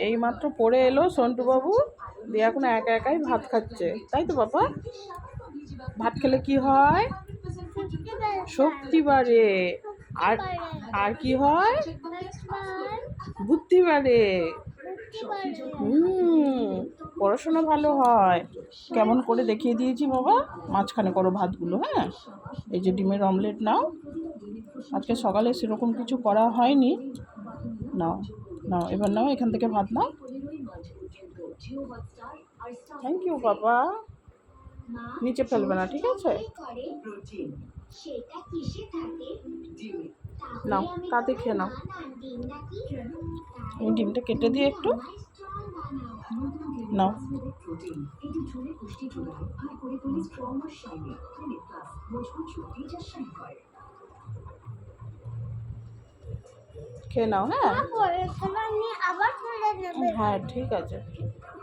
এইমাত্র পড়ে এলো সন্টু বাবু, দিয়ে এখন একা একাই ভাত খাচ্ছে, তাই তো বাবা? ভাত খেলে কি হয়? শক্তি বাড়ে। আর আর কি হয়? বুদ্ধি বাড়ে। পড়াশোনা ভালো হয়। কেমন করে দেখিয়ে দিয়েছি বাবা। মাঝখানে করো ভাতগুলো, হ্যাঁ? এই যে ডিমের অমলেট নাও। আজকে সকালে সেরকম কিছু করা হয়নি। নাও নাও, এবার নাও, এখান থেকে ভাত নাও। থ্যাংক ইউ বাবা। নিচে ফেলবে না, ঠিক আছে? নাও, তাতে খেয়ে নাও। আমি ডিমটা কেটে দিয়ে একটু নাও। খেয়ে নাও, হ্যাঁ? হ্যাঁ, ঠিক আছে।